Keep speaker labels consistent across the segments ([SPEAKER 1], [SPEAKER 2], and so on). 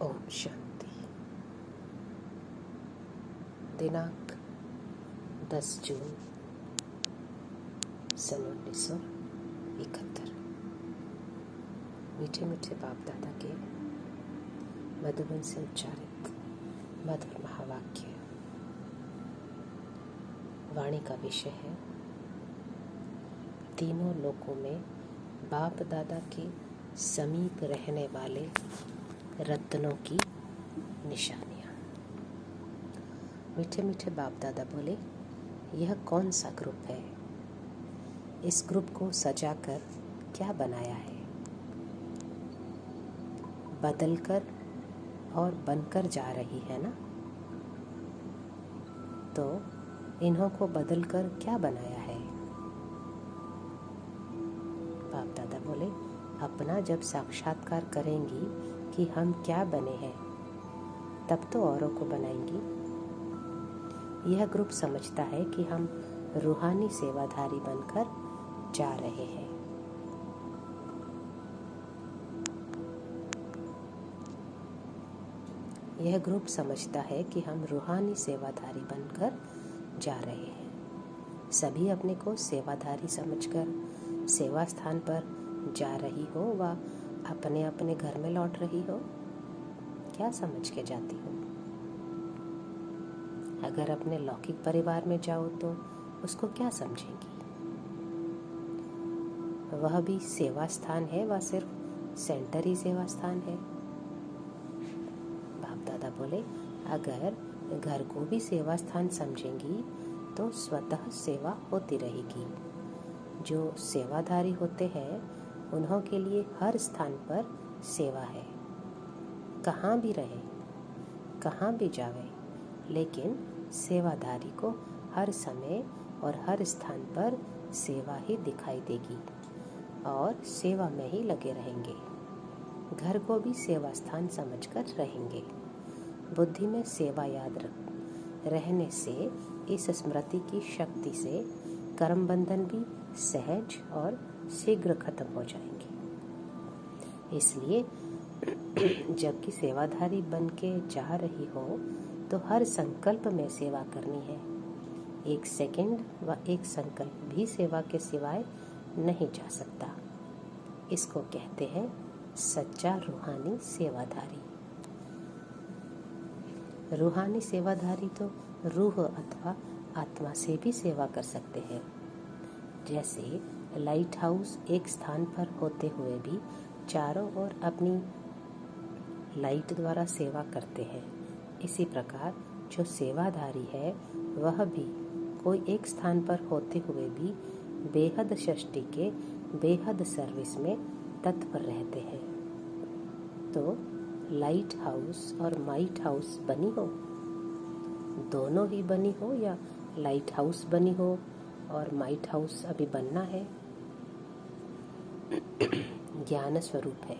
[SPEAKER 1] ओम शांति। दिनांक 10 जून सन 1971। मीठे मीठे बाप दादा के मधुबन से उच्चारित मधुर महावाक्य। वाणी का विषय है तीनों लोकों में बाप दादा के समीप रहने वाले रत्नों की निशानियाँ। मीठे मीठे बाप दादा बोले, यह कौन सा ग्रुप है? इस ग्रुप को सजाकर क्या बनाया है? बदलकर और बनकर जा रही है ना? तो इन्हों को बदलकर क्या बनाया है? बाप दादा बोले, अपना जब साक्षात्कार करेंगी कि हम क्या बने हैं, तब तो औरों को बनाएंगी। यह ग्रुप समझता है कि हम रूहानी सेवाधारी बनकर जा रहे हैं। यह ग्रुप समझता है कि हम रूहानी सेवाधारी बनकर जा रहे हैं। सभी अपने को सेवाधारी समझकर सेवा स्थान पर जा रही हो व अपने अपने घर में लौट रही हो, क्या समझ के जाती हो? अगर अपने लौकिक परिवार में जाओ तो उसको क्या समझेंगी? वह भी सेवा स्थान है व सिर्फ सेंटर ही सेवा स्थान है। बाप दादा बोले, अगर घर को भी सेवा स्थान समझेंगी तो स्वतः सेवा होती रहेगी। जो सेवाधारी होते हैं उन्हों के लिए हर स्थान पर सेवा है। कहाँ भी रहे, कहाँ भी जावे, लेकिन सेवाधारी को हर समय और हर स्थान पर सेवा ही दिखाई देगी और सेवा में ही लगे रहेंगे। घर को भी सेवा स्थान समझकर रहेंगे। बुद्धि में सेवा याद रहने से इस स्मृति की शक्ति से कर्म बंधन भी सहज और शीघ्र खत्म हो जाएंगे। इसलिए जबकि सेवाधारी बन के जा रही हो तो हर संकल्प में सेवा करनी है। एक सेकंड व एक संकल्प भी सेवा के सिवाय नहीं जा सकता। इसको कहते हैं सच्चा रूहानी सेवाधारी। रूहानी सेवाधारी तो रूह अथवा आत्मा से भी सेवा कर सकते हैं। जैसे लाइट हाउस एक स्थान पर होते हुए भी चारों ओर अपनी लाइट द्वारा सेवा करते हैं, इसी प्रकार जो सेवाधारी है वह भी कोई एक स्थान पर होते हुए भी बेहद सृष्टि के बेहद सर्विस में तत्पर रहते हैं। तो लाइट हाउस और माइट हाउस बनी हो, दोनों ही बनी हो, या लाइट हाउस बनी हो और माइट हाउस अभी बनना है। ज्ञान स्वरूप है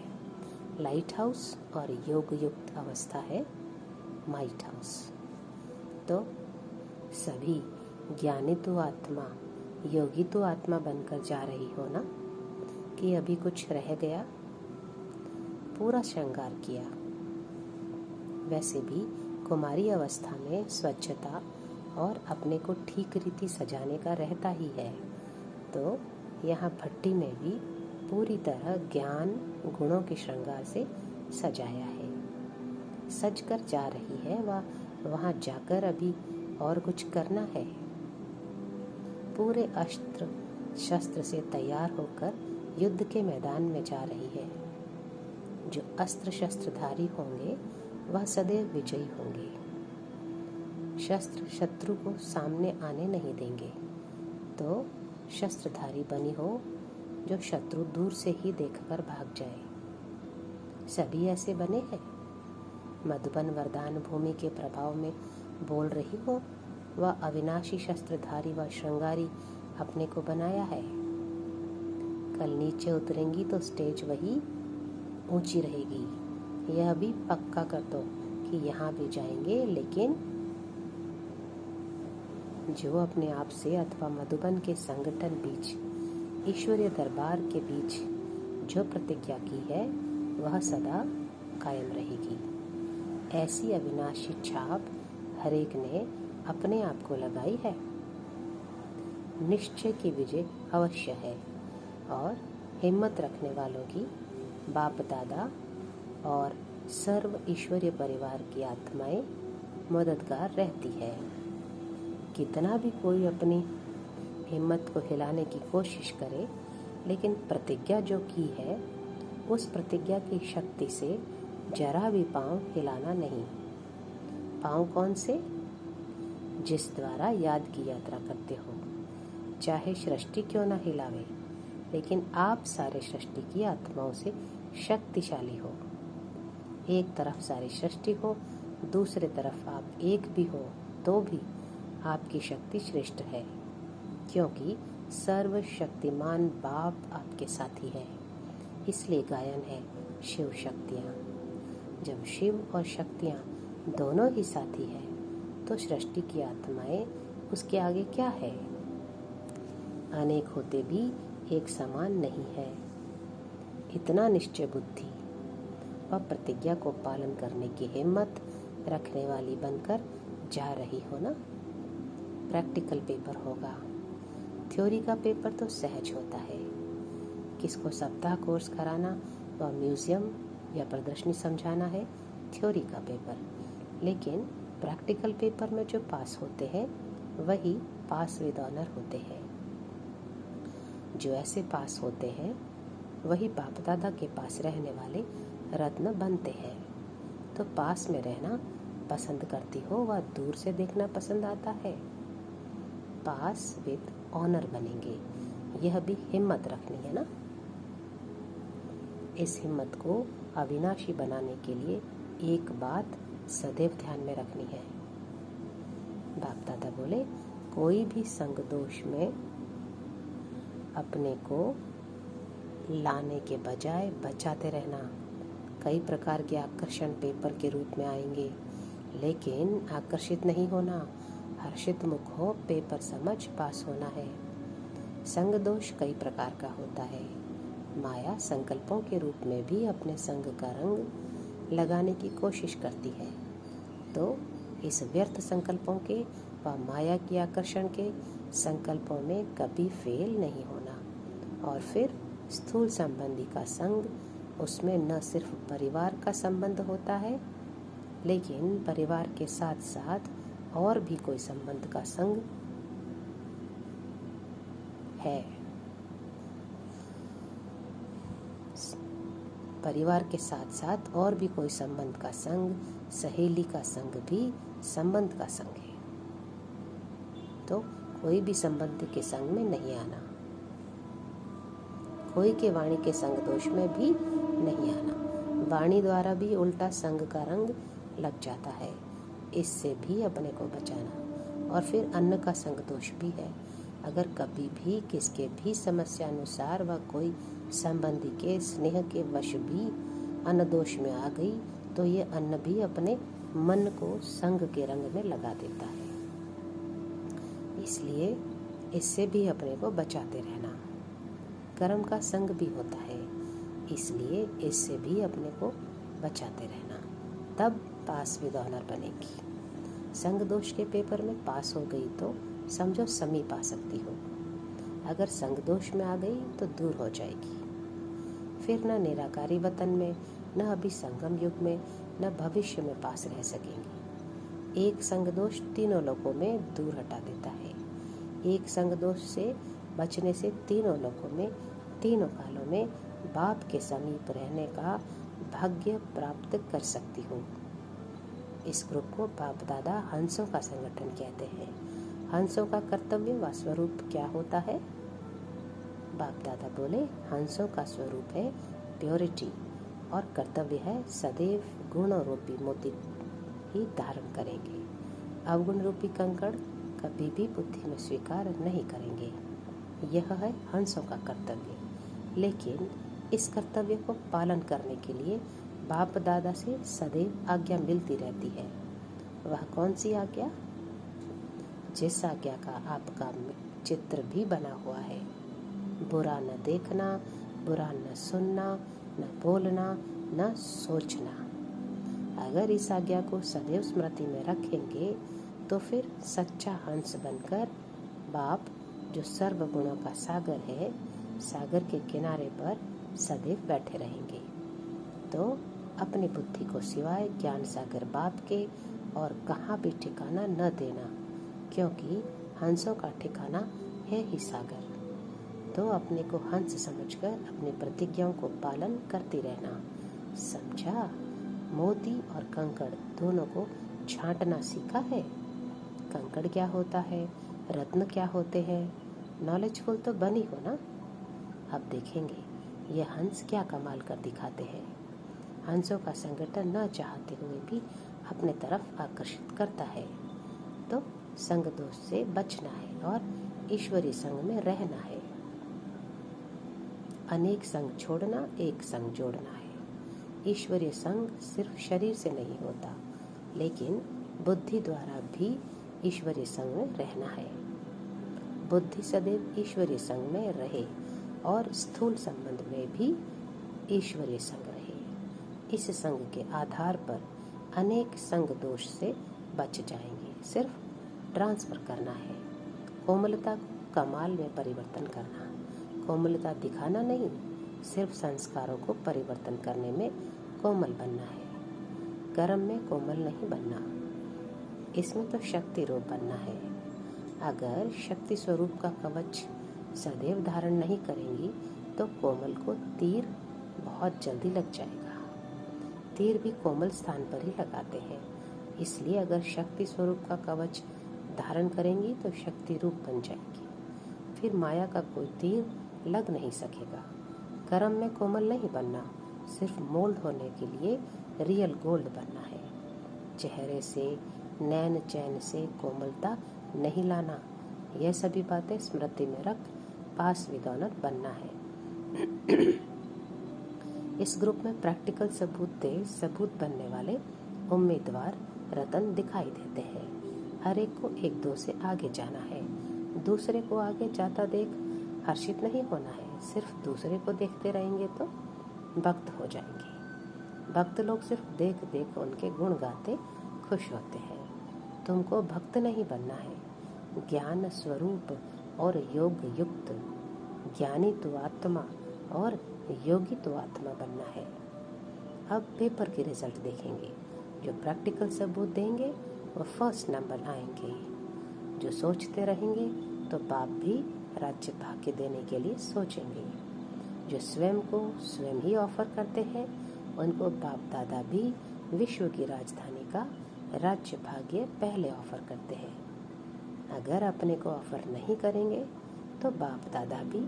[SPEAKER 1] लाइट हाउस और योग युक्त अवस्था है माइट हाउस। तो सभी ज्ञानी तो आत्मा, योगी तो आत्मा बनकर जा रही हो ना, कि अभी कुछ रह गया? पूरा श्रृंगार किया। वैसे भी कुमारी अवस्था में स्वच्छता और अपने को ठीक रीति सजाने का रहता ही है। तो यहाँ भट्टी में भी पूरी तरह ज्ञान गुणों के श्रृंगार से सजाया है। सज कर जा रही है व वहाँ जाकर अभी और कुछ करना है। पूरे अस्त्र शस्त्र से तैयार होकर युद्ध के मैदान में जा रही है। जो अस्त्र शस्त्रधारी होंगे वह सदैव विजयी होंगे। शस्त्र शत्रु को सामने आने नहीं देंगे। तो शस्त्रधारी बनी हो जो शत्रु दूर से ही देखकर भाग जाए। सभी ऐसे बने हैं। मधुबन वरदान भूमि के प्रभाव में बोल रही हो वह अविनाशी शस्त्रधारी व श्रृंगारी अपने को बनाया है। कल नीचे उतरेंगी तो स्टेज वही ऊंची रहेगी। यह भी पक्का कर दो कि यहाँ भी जाएंगे, लेकिन जो अपने आप से अथवा मधुबन के संगठन बीच, ईश्वरीय दरबार के बीच जो प्रतिज्ञा की है वह सदा कायम रहेगी। ऐसी अविनाशी छाप हरेक ने अपने आप को लगाई है। निश्चय की विजय अवश्य है और हिम्मत रखने वालों की बाप दादा और सर्व ईश्वरीय परिवार की आत्माएं मददगार रहती है। कितना भी कोई अपनी हिम्मत को हिलाने की कोशिश करे, लेकिन प्रतिज्ञा जो की है उस प्रतिज्ञा की शक्ति से जरा भी पांव हिलाना नहीं। पांव कौन से? जिस द्वारा याद की यात्रा करते हो। चाहे सृष्टि क्यों ना हिलावे, लेकिन आप सारे सृष्टि की आत्माओं से शक्तिशाली हो। एक तरफ सारी सृष्टि हो, दूसरे तरफ आप एक भी हो तो भी आपकी शक्ति श्रेष्ठ है, क्योंकि सर्वशक्तिमान बाप आपके साथी है। इसलिए गायन है शिव शक्तियाँ। जब शिव और शक्तियाँ दोनों ही साथी है तो सृष्टि की आत्माएं उसके आगे क्या है? अनेक होते भी एक समान नहीं है। इतना निश्चय बुद्धि और प्रतिज्ञा को पालन करने की हिम्मत रखने वाली बनकर जा रही हो ना। प्रैक्टिकल पेपर होगा। थ्योरी का पेपर तो सहज होता है। किसको सप्ताह कोर्स कराना व म्यूजियम या प्रदर्शनी समझाना है थ्योरी का पेपर। लेकिन प्रैक्टिकल पेपर में जो पास होते हैं वही पास विद ऑनर होते हैं। जो ऐसे पास होते हैं वही बाप दादा के पास रहने वाले रत्न बनते हैं। तो पास में रहना पसंद करती हो व दूर से देखना पसंद आता है? पास विद ऑनर बनेंगे, यह भी हिम्मत रखनी है ना। इस हिम्मत को अविनाशी बनाने के लिए एक बात सदैव ध्यान में रखनी है। बाप दादा बोले, कोई भी संग दोष में अपने को लाने के बजाय बचाते रहना। कई प्रकार के आकर्षण पेपर के रूप में आएंगे, लेकिन आकर्षित नहीं होना। हर्षित मुख हो, पेपर समझ पास होना है। संग दोष कई प्रकार का होता है। माया संकल्पों के रूप में भी अपने संग का रंग लगाने की कोशिश करती है। तो इस व्यर्थ संकल्पों के व माया की आकर्षण के संकल्पों में कभी फेल नहीं होना। और फिर स्थूल संबंधी का संग, उसमें न सिर्फ परिवार का संबंध होता है, लेकिन परिवार के साथ साथ और भी कोई संबंध का संग है। परिवार के साथ साथ और भी कोई संबंध का संग, सहेली का संग भी संबंध का संग है। तो कोई भी संबंध के संग में नहीं आना। कोई के वाणी के संग दोष में भी नहीं आना। वाणी द्वारा भी उल्टा संग का रंग लग जाता है, इससे भी अपने को बचाना। और फिर अन्न का संग दोष भी है। अगर कभी भी किसके भी समस्या अनुसार व कोई संबंधी के स्नेह के वश भी अन्न दोष में आ गई, तो ये अन्न भी अपने मन को संग के रंग में लगा देता है। इसलिए इससे भी अपने को बचाते रहना। कर्म का संग भी होता है, इसलिए इससे भी अपने को बचाते रहना। तब पास विद ऑनर बनेगी। संग दोष के पेपर में पास हो गई तो समझो समीप आ सकती हो। अगर संग दोष में आ गई तो दूर हो जाएगी। फिर न निराकारी वतन में, न अभी संगम युग में, न भविष्य में पास रह सकेंगी। एक संग दोष तीनों लोकों में दूर हटा देता है। एक संग दोष से बचने से तीनों लोकों में, तीनों कालों में बाप के समीप रहने का भाग्य प्राप्त कर सकती हूँ। इस ग्रुप को बाप दादा हंसों का संगठन कहते हैं। हंसों का कर्तव्य व स्वरूप क्या होता है? बाप दादा बोले, हंसों का स्वरूप है प्योरिटी और कर्तव्य है सदैव गुण रूपी मोती ही धारण करेंगे। अवगुण रूपी कंकड़ कभी भी बुद्धि में स्वीकार नहीं करेंगे। यह है हंसों का कर्तव्य। लेकिन इस कर्तव्य को पालन करने के लिए बाप दादा से सदैव आज्ञा मिलती रहती है। वह कौन सी आज्ञा? जिस आज्ञा का आपका चित्र भी बना हुआ है। बुरा न देखना, बुरा न सुनना, न बोलना, न सोचना। अगर इस आज्ञा को सदैव स्मृति में रखेंगे तो फिर सच्चा हंस बनकर बाप, जो सर्व गुणों का सागर है, सागर के किनारे पर सदैव बैठे रहेंगे। तो अपनी बुद्धि को सिवाय ज्ञान सागर बाप के और कहाँ भी ठिकाना न देना, क्योंकि हंसों का ठिकाना है ही सागर। तो अपने को हंस समझकर अपनी प्रतिज्ञाओं को पालन करती रहना, समझा। मोती और कंकड़ दोनों को छांटना सीखा है। कंकड़ क्या होता है, रत्न क्या होते हैं, नॉलेजफुल तो बनी हो ना। अब देखेंगे ये हंस क्या कमाल कर दिखाते हैं। हंसों का संगठन न चाहते हुए भी अपने तरफ आकर्षित करता है। तो संग दोष से बचना है और ईश्वरीय संग में रहना है। अनेक संग छोड़ना, एक संग जोड़ना है। ईश्वरीय संग सिर्फ शरीर से नहीं होता, लेकिन बुद्धि द्वारा भी ईश्वरीय संग में रहना है। बुद्धि सदैव ईश्वरीय संग में रहे और स्थूल संबंध में भी ईश्वरीय संग रहे। इस संग के आधार पर अनेक संग दोष से बच जाएंगे। सिर्फ ट्रांसफर करना है, कोमलता को कमाल में परिवर्तन करना। कोमलता दिखाना नहीं, सिर्फ संस्कारों को परिवर्तन करने में कोमल बनना है। कर्म में कोमल नहीं बनना, इसमें तो शक्ति रूप बनना है। अगर शक्ति स्वरूप का कवच सदैव धारण नहीं करेंगी तो कोमल को तीर बहुत जल्दी लग जाएगा। तीर भी कोमल स्थान पर ही लगाते हैं, इसलिए अगर शक्ति स्वरूप का कवच धारण करेंगी तो शक्ति रूप बन जाएगी। फिर माया का कोई तीर लग नहीं सकेगा। कर्म में कोमल नहीं बनना, सिर्फ मोल्ड होने के लिए रियल गोल्ड बनना है। चेहरे से, नैन चैन से कोमलता नहीं लाना। यह सभी बातें स्मृति में रख पास विदौलत बनना है। इस ग्रुप में प्रैक्टिकल सबूत बनने वाले उम्मीदवार रतन दिखाई देते हैं। हर एक को एक दो से आगे जाना है। दूसरे को आगे जाता देख हर्षित नहीं होना है। सिर्फ दूसरे को देखते रहेंगे तो भक्त हो जाएंगे। भक्त लोग सिर्फ देख देख उनके गुण गाते खुश होते हैं। तुमको भक्त नहीं बनना है, ज्ञान स्वरूप और योग युक्त ज्ञानी तो आत्मा और योगी तो आत्मा बनना है। अब पेपर के रिजल्ट देखेंगे। जो प्रैक्टिकल सबूत देंगे वो फर्स्ट नंबर आएंगे। जो सोचते रहेंगे तो बाप भी राज्य भाग्य देने के लिए सोचेंगे। जो स्वयं को स्वयं ही ऑफर करते हैं उनको बाप दादा भी विश्व की राजधानी का राज्य भाग्य पहले ऑफर करते हैं। अगर अपने को ऑफर नहीं करेंगे तो बाप दादा भी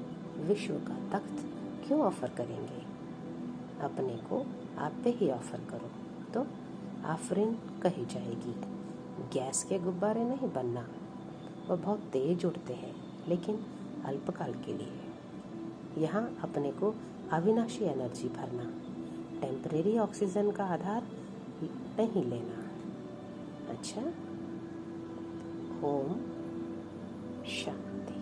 [SPEAKER 1] विश्व का तख्त क्यों ऑफर करेंगे। अपने को आप पे ही ऑफर करो तो आफरीन कही जाएगी। गैस के गुब्बारे नहीं बनना, वो बहुत तेज उड़ते हैं लेकिन अल्पकाल के लिए। यहाँ अपने को अविनाशी एनर्जी भरना, टेम्परेरी ऑक्सीजन का आधार नहीं लेना। अच्छा, ओम शांति।